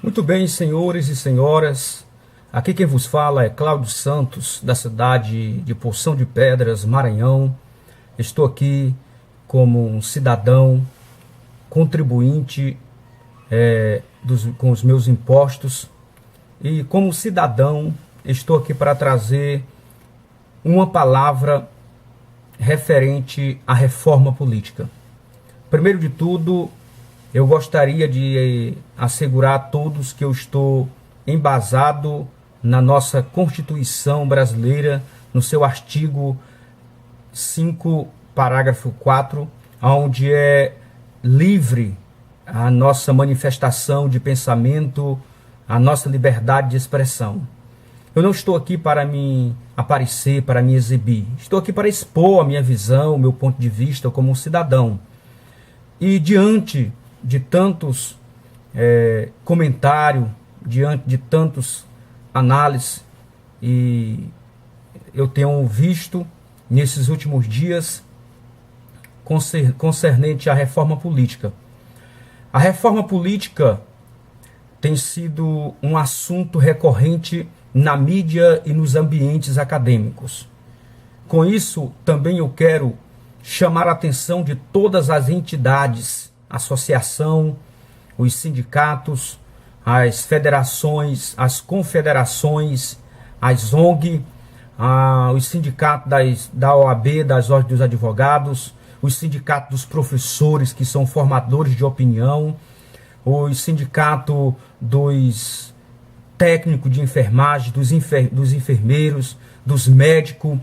Muito bem, senhores e senhoras, aqui quem vos fala é Cláudio Santos, da cidade de Poção de Pedras, Maranhão. Estou aqui como um cidadão contribuinte com os meus impostos e como cidadão estou aqui para trazer uma palavra referente à reforma política. Primeiro de tudo, eu gostaria de assegurar a todos que eu estou embasado na nossa Constituição brasileira, no seu artigo 5, parágrafo 4, onde é livre a nossa manifestação de pensamento, a nossa liberdade de expressão. Eu não estou aqui para me aparecer, para me exibir. Estou aqui para expor a minha visão, o meu ponto de vista como um cidadão. E diante de tantos comentários, diante de tantos análises, e eu tenho visto nesses últimos dias concernente à reforma política. A reforma política tem sido um assunto recorrente na mídia e nos ambientes acadêmicos. Com isso, também eu quero chamar a atenção de todas as entidades, associação, os sindicatos, as federações, as confederações, as ONG, os sindicatos da OAB, das ordens dos advogados, os sindicatos dos professores, que são formadores de opinião, os sindicatos dos técnicos de enfermagem, dos enfermeiros, dos médicos,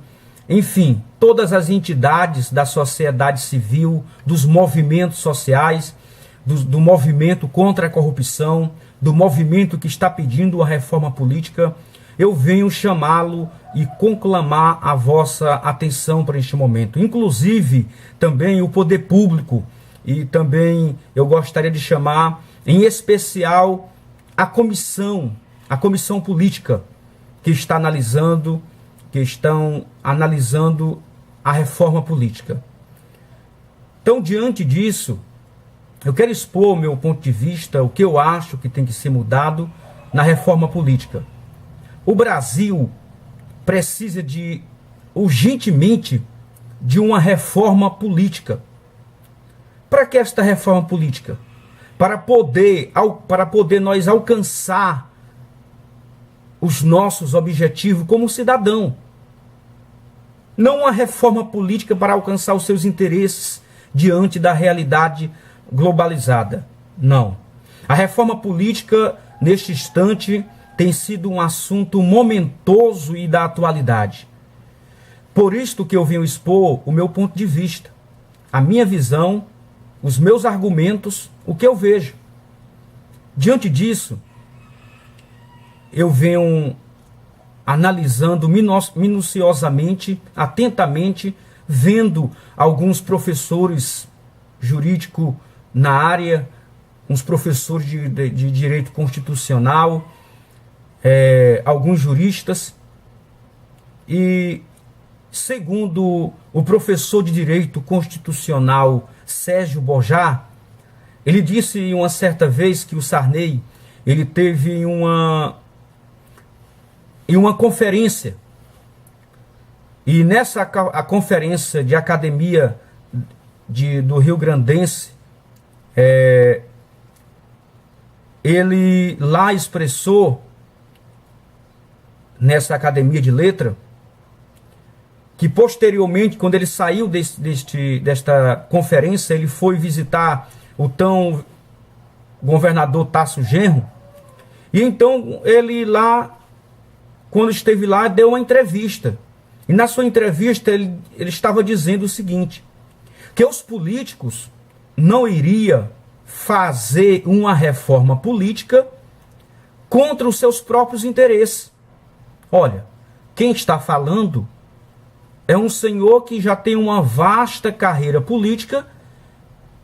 enfim, todas as entidades da sociedade civil, dos movimentos sociais, do movimento contra a corrupção, do movimento que está pedindo a reforma política, eu venho chamá-lo e conclamar a vossa atenção para este momento. Inclusive, também o poder público, e também eu gostaria de chamar, em especial, a comissão política que estão analisando a reforma política. Então, diante disso, eu quero expor o meu ponto de vista, o que eu acho que tem que ser mudado na reforma política. O Brasil precisa urgentemente de uma reforma política. Para que esta reforma política? Para poder nós alcançar os nossos objetivos como cidadão. Não uma reforma política para alcançar os seus interesses diante da realidade globalizada. Não. A reforma política, neste instante, tem sido um assunto momentoso e da atualidade. Por isto que eu venho expor o meu ponto de vista, a minha visão, os meus argumentos, o que eu vejo. Diante disso, eu venho analisando minuciosamente, atentamente, vendo alguns professores jurídicos na área, uns professores de direito constitucional, alguns juristas, e segundo o professor de direito constitucional Sérgio Bojar, ele disse uma certa vez que o Sarney, ele teve em uma conferência, e nessa a conferência de academia do Rio Grandense, ele lá expressou, nessa academia de letra, que posteriormente, quando ele saiu desta conferência, ele foi visitar o tão governador Tasso Genro, e então ele lá, quando esteve lá, deu uma entrevista. E na sua entrevista ele estava dizendo o seguinte, que os políticos não iriam fazer uma reforma política contra os seus próprios interesses. Olha, quem está falando é um senhor que já tem uma vasta carreira política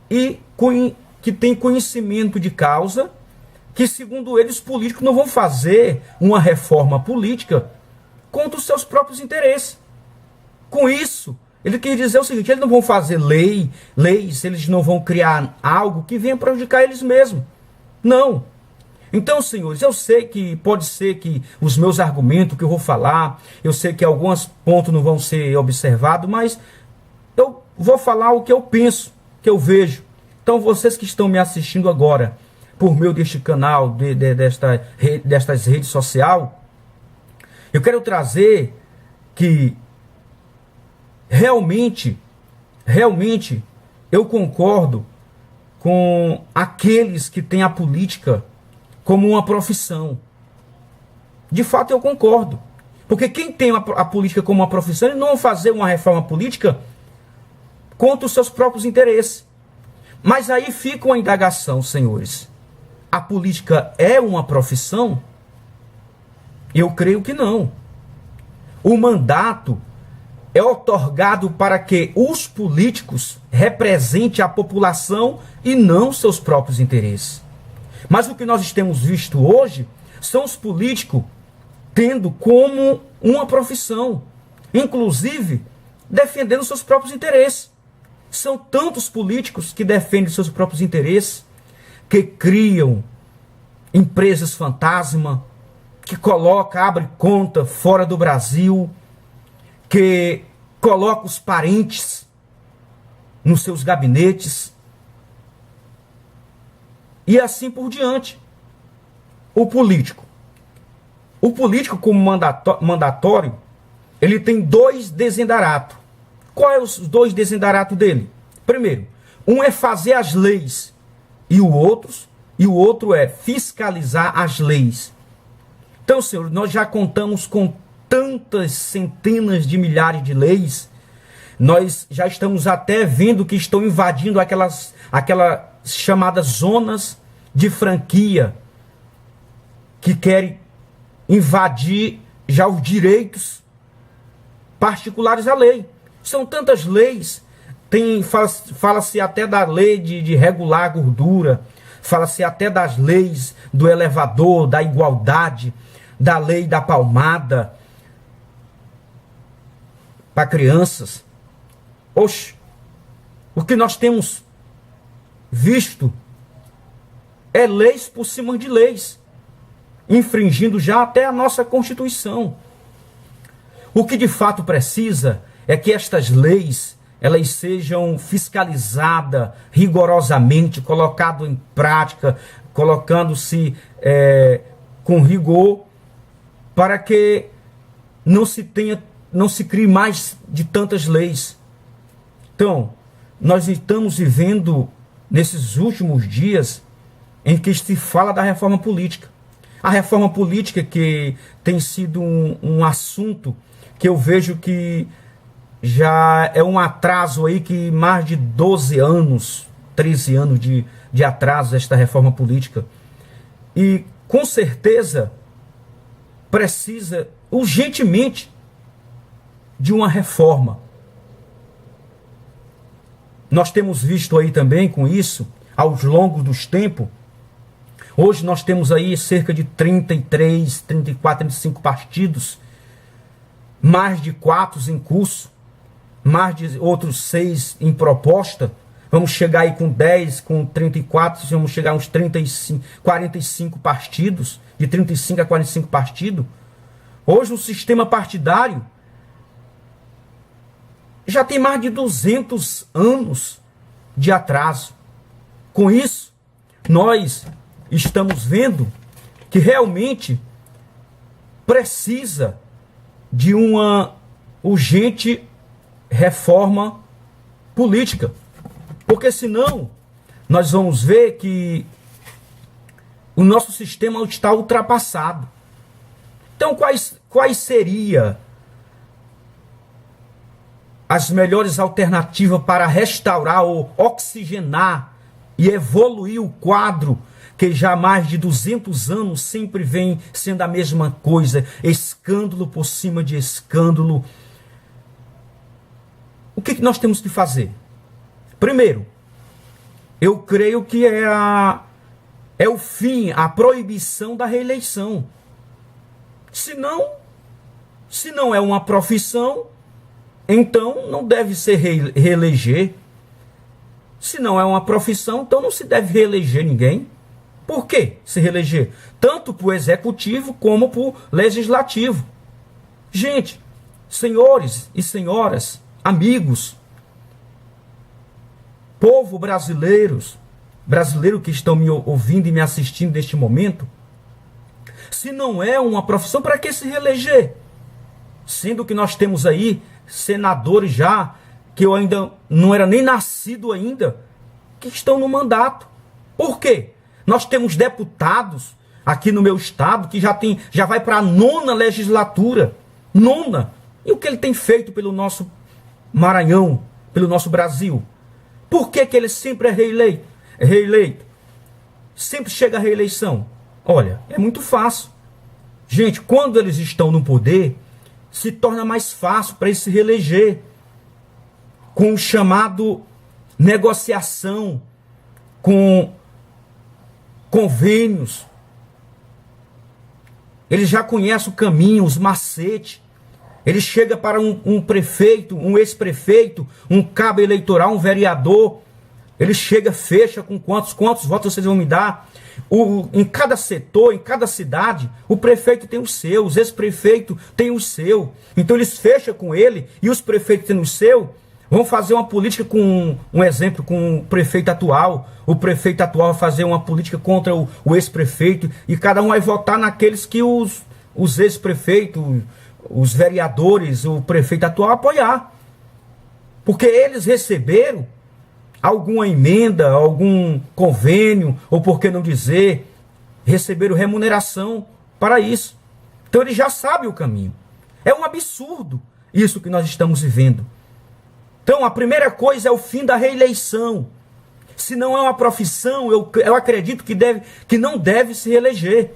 e que tem conhecimento de causa, que segundo ele os políticos não vão fazer uma reforma política contra os seus próprios interesses. Com isso, ele quer dizer o seguinte, eles não vão fazer leis, eles não vão criar algo que venha prejudicar eles mesmos. Não. Então, senhores, eu sei que pode ser que os meus argumentos que eu vou falar, eu sei que alguns pontos não vão ser observados, mas eu vou falar o que eu penso, que eu vejo. Então, vocês que estão me assistindo agora, por meio deste canal, destas redes sociais, eu quero trazer que realmente eu concordo com aqueles que têm a política como uma profissão. De fato, eu concordo. Porque quem tem a política como uma profissão, ele não vai fazer uma reforma política contra os seus próprios interesses. Mas aí fica uma indagação, senhores. A política é uma profissão? Eu creio que não. O mandato é otorgado para que os políticos representem a população e não seus próprios interesses. Mas o que nós temos visto hoje são os políticos tendo como uma profissão, inclusive defendendo seus próprios interesses. São tantos políticos que defendem seus próprios interesses, que criam empresas fantasma, que abre conta fora do Brasil, que coloca os parentes nos seus gabinetes, e assim por diante. O político como mandatório, ele tem 2 desideratos. Quais são os 2 desideratos dele? Primeiro, um é fazer as leis, e o outro é fiscalizar as leis. Então, senhor, nós já contamos com tantas centenas de milhares de leis, nós já estamos até vendo que estão invadindo aquelas chamadas zonas de franquia, que querem invadir já os direitos particulares à lei. São tantas leis, fala-se até da lei de regular a gordura, fala-se até das leis do elevador, da igualdade, da lei da palmada para crianças. Oxe, o que nós temos visto é leis por cima de leis, infringindo já até a nossa Constituição. O que de fato precisa é que estas leis elas sejam fiscalizadas rigorosamente, colocado em prática, colocando-se com rigor, para que não se crie mais de tantas leis. Então, nós estamos vivendo nesses últimos dias em que se fala da reforma política. A reforma política, que tem sido um assunto que eu vejo que já é um atraso aí, que mais de 12 anos, 13 anos de atraso esta reforma política. E com certeza precisa urgentemente de uma reforma. Nós temos visto aí também com isso, ao longo dos tempos, hoje nós temos aí cerca de 33, 34, 35 partidos, mais de 4 em curso, mais de outros 6 em proposta. Vamos chegar aí com 10, com 34, vamos chegar a uns 35, 45 partidos, de 35 a 45 partidos. Hoje o sistema partidário já tem mais de 200 anos de atraso. Com isso, nós estamos vendo que realmente precisa de uma urgente reforma política. Porque senão nós vamos ver que o nosso sistema está ultrapassado. Então quais seriam as melhores alternativas para restaurar ou oxigenar e evoluir o quadro que já há mais de 200 anos sempre vem sendo a mesma coisa, escândalo por cima de escândalo? O que nós temos que fazer? Primeiro, eu creio que é o fim, a proibição da reeleição. Se não é uma profissão, então não deve se reeleger. Se não é uma profissão, então não se deve reeleger ninguém. Por que se reeleger? Tanto para o executivo como para o legislativo. Gente, senhores e senhoras, amigos, povo brasileiro que estão me ouvindo e me assistindo neste momento, se não é uma profissão, para que se reeleger? Sendo que nós temos aí senadores já, que eu ainda não era nem nascido ainda, que estão no mandato. Por quê? Nós temos deputados aqui no meu estado que já vai para a 9ª legislatura. 9ª. E o que ele tem feito pelo nosso Maranhão, pelo nosso Brasil? Por que ele sempre é reeleito? Sempre chega a reeleição? Olha, é muito fácil. Gente, quando eles estão no poder, se torna mais fácil para eles se reeleger. Com o chamado negociação, com convênios. Ele já conhece o caminho, os macetes. Ele chega para um prefeito, um ex-prefeito, um cabo eleitoral, um vereador. Ele chega, fecha com quantos votos vocês vão me dar. Em cada setor, em cada cidade, o prefeito tem o seu, os ex-prefeitos têm o seu. Então eles fecham com ele e os prefeitos têm o seu. Vão fazer uma política com, um exemplo, com o prefeito atual. O prefeito atual vai fazer uma política contra o ex-prefeito. E cada um vai votar naqueles que os ex-prefeitos, os vereadores, o prefeito atual apoiar. Porque eles receberam alguma emenda, algum convênio, ou por que não dizer, receberam remuneração para isso. Então eles já sabem o caminho. É um absurdo isso que nós estamos vivendo. Então, a primeira coisa é o fim da reeleição. Se não é uma profissão, eu acredito que não deve se reeleger.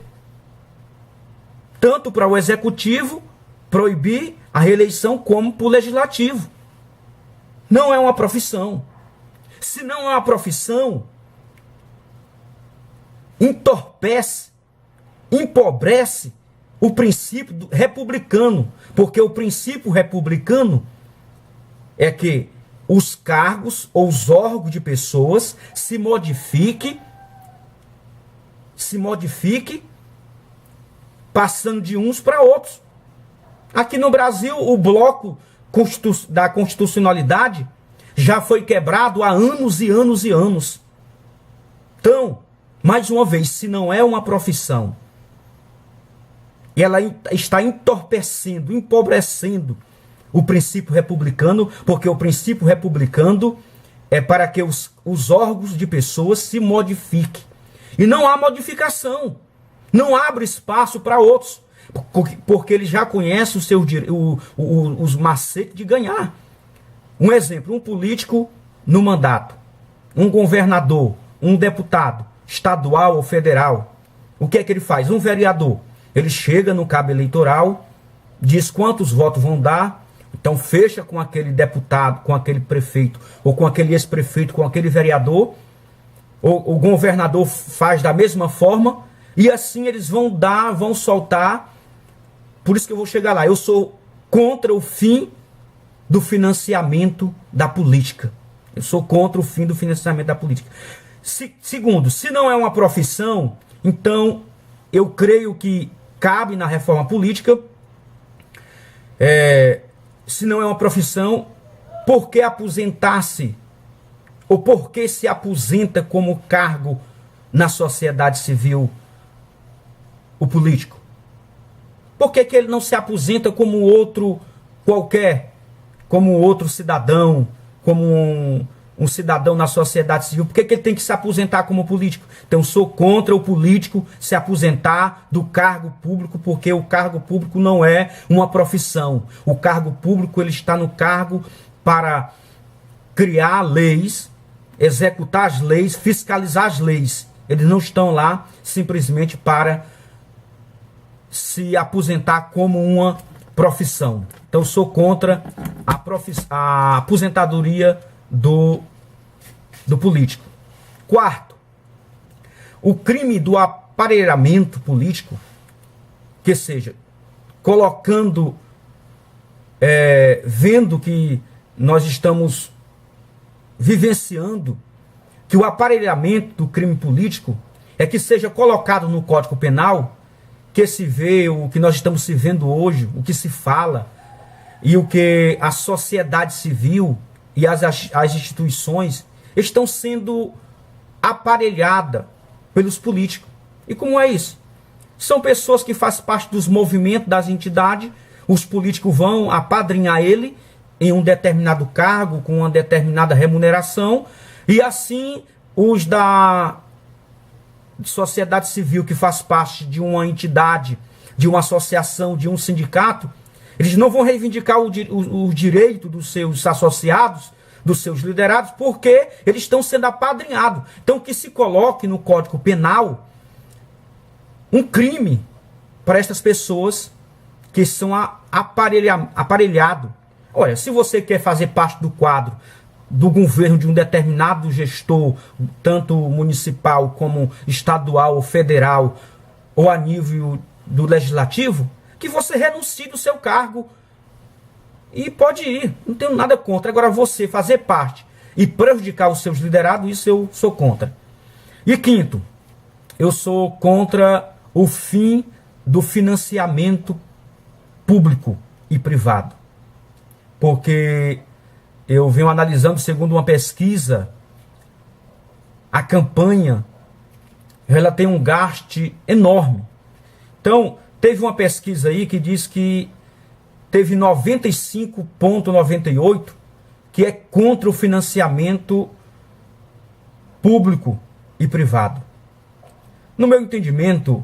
Tanto para o executivo proibir a reeleição, como para o legislativo. Não é uma profissão. Se não é uma profissão, entorpece, empobrece o princípio republicano. Porque o princípio republicano é que os cargos ou os órgãos de pessoas se modifique, passando de uns para outros. Aqui no Brasil, o bloco da constitucionalidade já foi quebrado há anos e anos e anos. Então, mais uma vez, se não é uma profissão, ela está entorpecendo, empobrecendo o princípio republicano, porque o princípio republicano é para que os órgãos de pessoas se modifiquem. E não há modificação. Não abre espaço para outros, porque ele já conhece os macetes de ganhar. Um exemplo, um político no mandato, um governador, um deputado, estadual ou federal. O que é que ele faz? Um vereador, ele chega no cabo eleitoral, diz quantos votos vão dar. Então fecha com aquele deputado, com aquele prefeito, ou com aquele ex-prefeito, com aquele vereador. O governador faz da mesma forma, e assim eles vão soltar. Por isso que eu vou chegar lá. Eu sou contra o fim do financiamento da política. Eu sou contra o fim do financiamento da política. Segundo, se não é uma profissão, então eu creio que cabe na reforma política. Se não é uma profissão, por que aposentar-se? Ou por que se aposenta como cargo na sociedade civil o político? Por que ele não se aposenta como outro qualquer, como outro cidadão, como um cidadão na sociedade civil? Por que ele tem que se aposentar como político? Então, sou contra o político se aposentar do cargo público, porque o cargo público não é uma profissão. O cargo público, ele está no cargo para criar leis, executar as leis, fiscalizar as leis. Eles não estão lá simplesmente para se aposentar como uma profissão. Então, sou contra a aposentadoria do político. Quarto, o crime do aparelhamento político, que seja, colocando, vendo que nós estamos vivenciando que o aparelhamento do crime político, é que seja colocado no Código Penal que se vê, o que nós estamos se vendo hoje, o que se fala, e o que a sociedade civil e as instituições estão sendo aparelhadas pelos políticos. E como é isso? São pessoas que fazem parte dos movimentos das entidades, os políticos vão apadrinhar ele em um determinado cargo, com uma determinada remuneração, e assim os da sociedade civil que faz parte de uma entidade, de uma associação, de um sindicato, eles não vão reivindicar o direito dos seus associados, dos seus liderados, porque eles estão sendo apadrinhados. Então que se coloque no Código Penal um crime para estas pessoas que são aparelhados. Olha, se você quer fazer parte do quadro do governo de um determinado gestor, tanto municipal como estadual ou federal, ou a nível do legislativo, que você renuncie do seu cargo e pode ir, não tenho nada contra. Agora você fazer parte e prejudicar os seus liderados, isso eu sou contra. E quinto, eu sou contra o fim do financiamento público e privado, porque eu venho analisando, segundo uma pesquisa, a campanha, ela tem um gasto enorme. Então, teve uma pesquisa aí que diz que teve 95,98% que é contra o financiamento público e privado. No meu entendimento,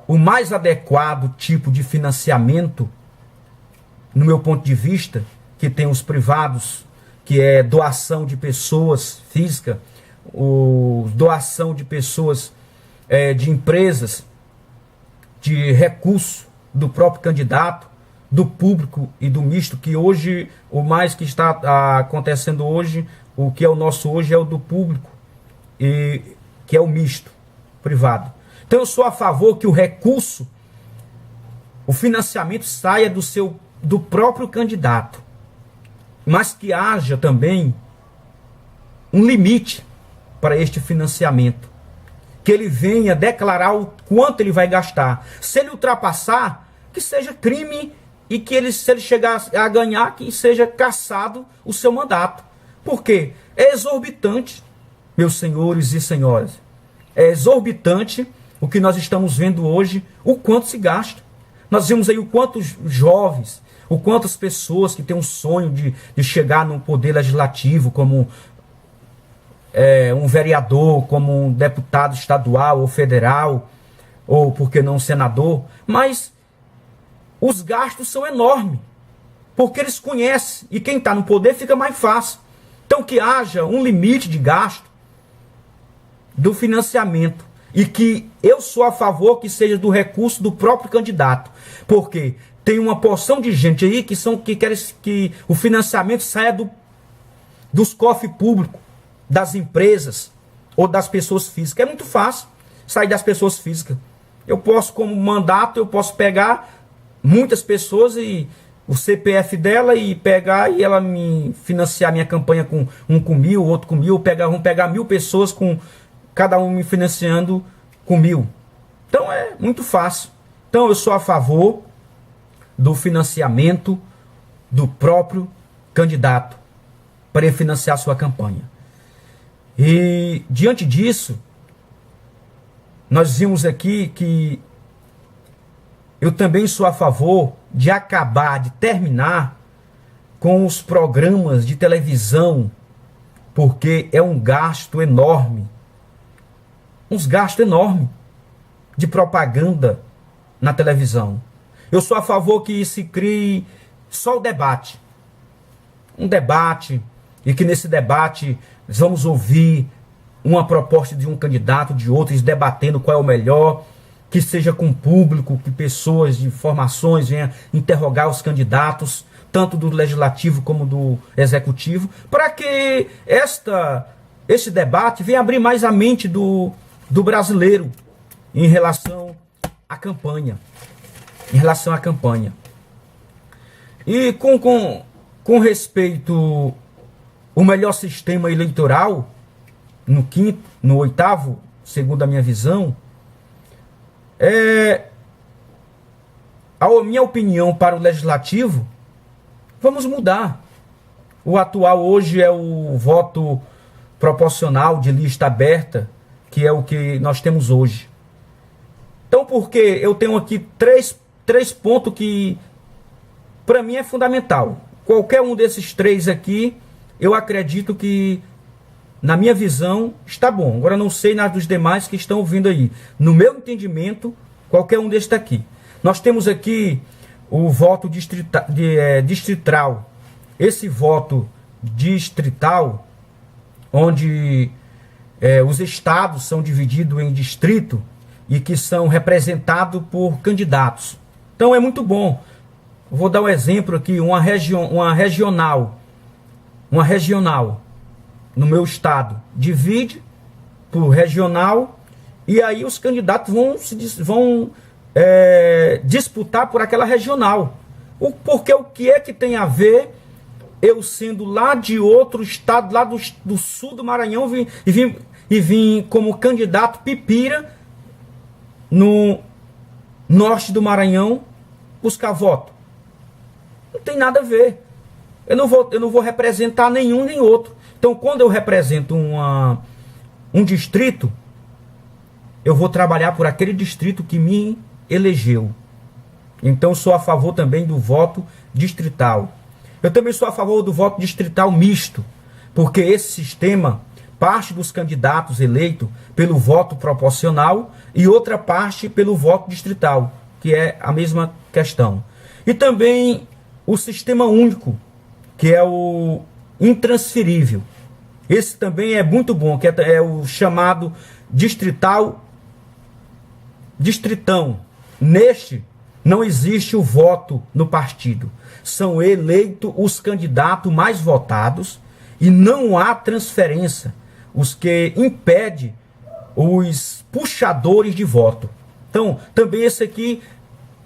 o mais adequado tipo de financiamento, no meu ponto de vista, que tem os privados, que é doação de pessoas físicas, doação de pessoas, de empresas, de recurso do próprio candidato, do público e do misto, que hoje, o mais que está acontecendo hoje, o que é o nosso hoje é o do público, e que é o misto, privado. Então eu sou a favor que o recurso, o financiamento saia do próprio candidato, mas que haja também um limite para este financiamento, que ele venha declarar o quanto ele vai gastar. Se ele ultrapassar, que seja crime, e que ele, se ele chegar a ganhar, que seja cassado o seu mandato. Por quê? É exorbitante, meus senhores e senhoras. É exorbitante o que nós estamos vendo hoje, o quanto se gasta. Nós vemos aí o quantos jovens, o quantas pessoas que têm um sonho de chegar no poder legislativo, como um vereador, como um deputado estadual ou federal, ou por que não um senador, mas os gastos são enormes, porque eles conhecem, e quem está no poder fica mais fácil. Então que haja um limite de gasto do financiamento, e que eu sou a favor que seja do recurso do próprio candidato, porque tem uma porção de gente aí que querem que o financiamento saia dos cofres públicos, das empresas ou das pessoas físicas. É muito fácil sair das pessoas físicas. Eu posso, como mandato, eu posso pegar muitas pessoas e o CPF dela e pegar e ela me financiar minha campanha com um com 1.000, outro com 1.000, vamos pegar 1.000 pessoas com cada um me financiando com 1.000. Então é muito fácil. Então eu sou a favor do financiamento do próprio candidato para ele financiar sua campanha. E diante disso, nós vimos aqui que eu também sou a favor de acabar, de terminar com os programas de televisão, porque é um gasto enorme. Uns gastos enormes de propaganda na televisão. Eu sou a favor que se crie só o debate. Um debate, e que nesse debate vamos ouvir uma proposta de um candidato, de outros, debatendo qual é o melhor, que seja com público, que pessoas de informações venham interrogar os candidatos, tanto do legislativo como do executivo, para que este debate venha abrir mais a mente do brasileiro em relação à campanha. E com respeito ao melhor sistema eleitoral, no 8º segundo a minha visão, a minha opinião para o legislativo, vamos mudar. O atual hoje é o voto proporcional de lista aberta, que é o que nós temos hoje. Então, porque eu tenho aqui três pontos que, para mim, é fundamental. Qualquer um desses três aqui, eu acredito que, na minha visão, está bom. Agora, não sei nas dos demais que estão ouvindo aí. No meu entendimento, qualquer um desses aqui. Nós temos aqui o voto distrital. Esse voto distrital, onde os estados são divididos em distrito e que são representados por candidatos. Então é muito bom. Vou dar um exemplo aqui, uma regional no meu estado divide por regional e aí os candidatos vão disputar por aquela regional. Porque o que é que tem a ver eu sendo lá de outro estado, lá do sul do Maranhão, vim como candidato pipira no norte do Maranhão buscar voto? Não tem nada a ver. Eu não vou representar nenhum nem outro. Então, quando eu represento um distrito, eu vou trabalhar por aquele distrito que me elegeu. Então, sou a favor também do voto distrital. Eu também sou a favor do voto distrital misto, porque esse sistema, parte dos candidatos eleitos pelo voto proporcional e outra parte pelo voto distrital, que é a mesma questão. E também o sistema único, que é o intransferível. Esse também é muito bom, que é o chamado distritão. Neste, não existe o voto no partido. São eleitos os candidatos mais votados e não há transferência, os que impede os puxadores de voto. Então, também esse aqui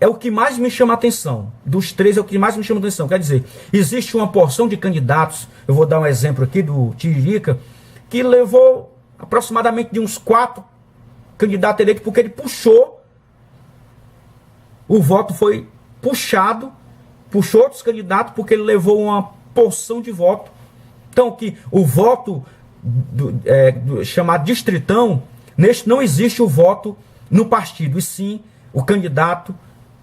é o que mais me chama a atenção. Dos três é o que mais me chama a atenção. Quer dizer, existe uma porção de candidatos, eu vou dar um exemplo aqui do Tiririca, que levou aproximadamente de uns 4 candidatos eleitos, porque ele puxou, o voto foi puxou outros candidatos, porque ele levou uma porção de voto. Então, que o voto chamado distritão, neste não existe o voto no partido, e sim o candidato,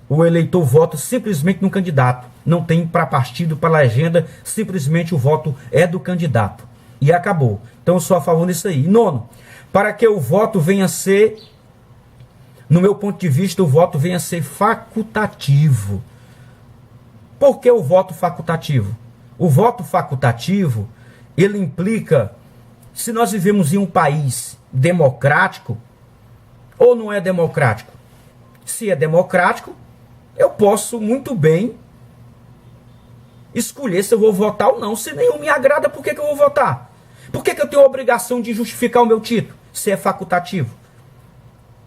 o eleitor vota simplesmente no candidato. Não tem para partido, para legenda, simplesmente o voto é do candidato. E acabou. Então eu sou a favor disso aí. E nono, para que o voto venha a ser, no meu ponto de vista, o voto venha a ser facultativo. Por que o voto facultativo? O voto facultativo, ele implica, se nós vivemos em um país democrático, ou não é democrático? Se é democrático, eu posso muito bem escolher se eu vou votar ou não. Se nenhum me agrada, por que eu vou votar? Por que eu tenho a obrigação de justificar o meu título, se é facultativo?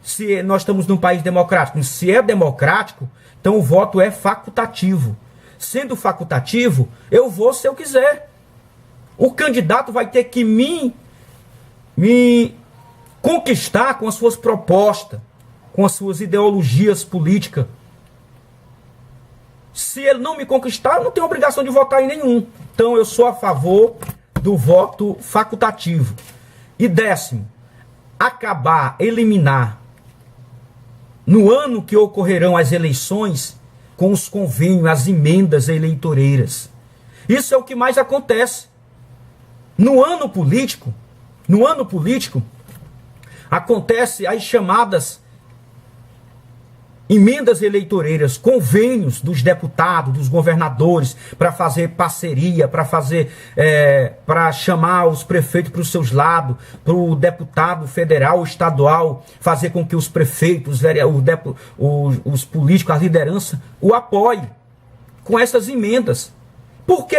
Se nós estamos num país democrático, se é democrático, então o voto é facultativo. Sendo facultativo, eu vou se eu quiser. O candidato vai ter que me conquistar com as suas propostas, com as suas ideologias políticas. Se ele não me conquistar, eu não tenho obrigação de votar em nenhum. Então eu sou a favor do voto facultativo. E 10º, eliminar, no ano que ocorrerão as eleições, com os convênios, as emendas eleitoreiras. Isso é o que mais acontece. No ano político, acontece as chamadas emendas eleitoreiras, convênios dos deputados, dos governadores, para fazer parceria, para chamar os prefeitos para os seus lados, para o deputado federal, estadual, fazer com que os prefeitos, os políticos, a liderança, o apoiem com essas emendas. Por que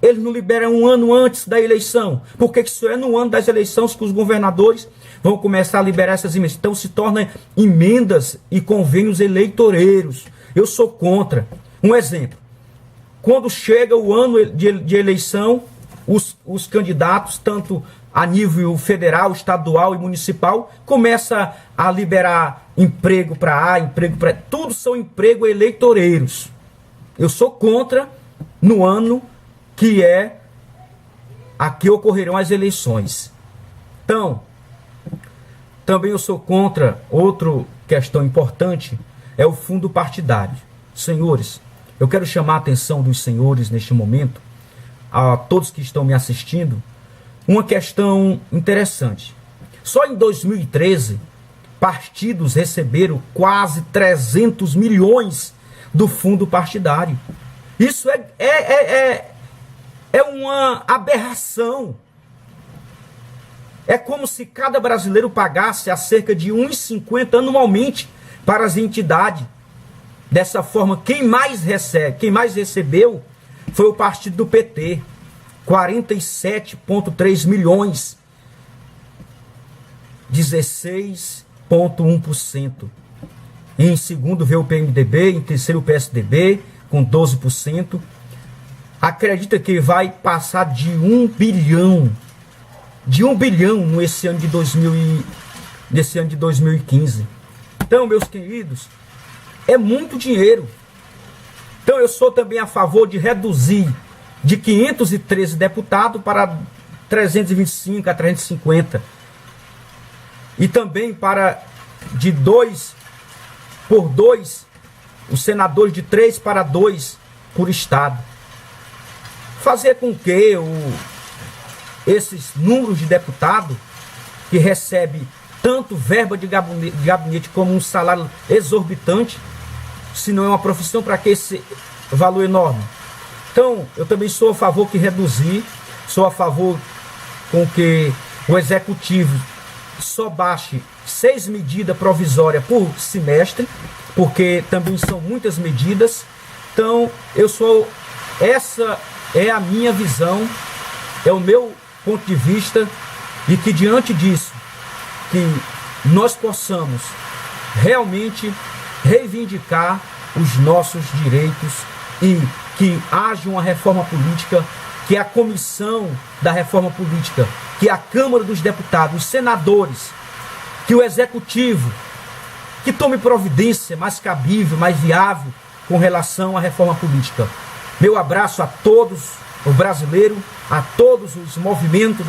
eles não liberam um ano antes da eleição? Por que isso é no ano das eleições que os governadores vão começar a liberar essas emendas? Então se tornam emendas e convênios eleitoreiros. Eu sou contra. Um exemplo. Quando chega o ano de eleição, os candidatos, tanto a nível federal, estadual e municipal, começa a liberar emprego para A, emprego para... Tudo são empregos eleitoreiros. Eu sou contra no ano que é a que ocorrerão as eleições. Então, também eu sou contra, outra questão importante, é o fundo partidário. Senhores, eu quero chamar a atenção dos senhores neste momento, a todos que estão me assistindo, uma questão interessante. Só em 2013, partidos receberam quase 300 milhões do fundo partidário. Isso é uma aberração. É como se cada brasileiro pagasse a cerca de R$ 1,50 anualmente para as entidades. Dessa forma, quem mais recebeu foi o partido do PT, 47,3 milhões, 16,1%. Em segundo veio o PMDB, em terceiro o PSDB, com 12%. Acredita que vai passar de 1 bilhão, nesse ano de 2015. Então, meus queridos, é muito dinheiro. Então, eu sou também a favor de reduzir de 513 deputados para 325 a 350. E também para de 2 por 2, os senadores de 3 para 2 por estado. Fazer com que esses números de deputados que recebem tanto verba de gabinete como um salário exorbitante, se não é uma profissão, para que esse valor enorme? Então, eu também sou a favor que reduzir, sou a favor com que o executivo só baixe 6 medidas provisórias por semestre, porque também são muitas medidas. Então, essa é a minha visão, é o meu ponto de vista, e que diante disso, que nós possamos realmente reivindicar os nossos direitos e que haja uma reforma política, que a comissão da reforma política, que a Câmara dos Deputados, os senadores, que o Executivo, que tome providência mais cabível, mais viável com relação à reforma política. Meu abraço a todos os brasileiros, a todos os movimentos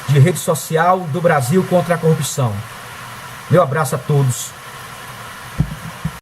de rede social do Brasil contra a corrupção. Meu abraço a todos.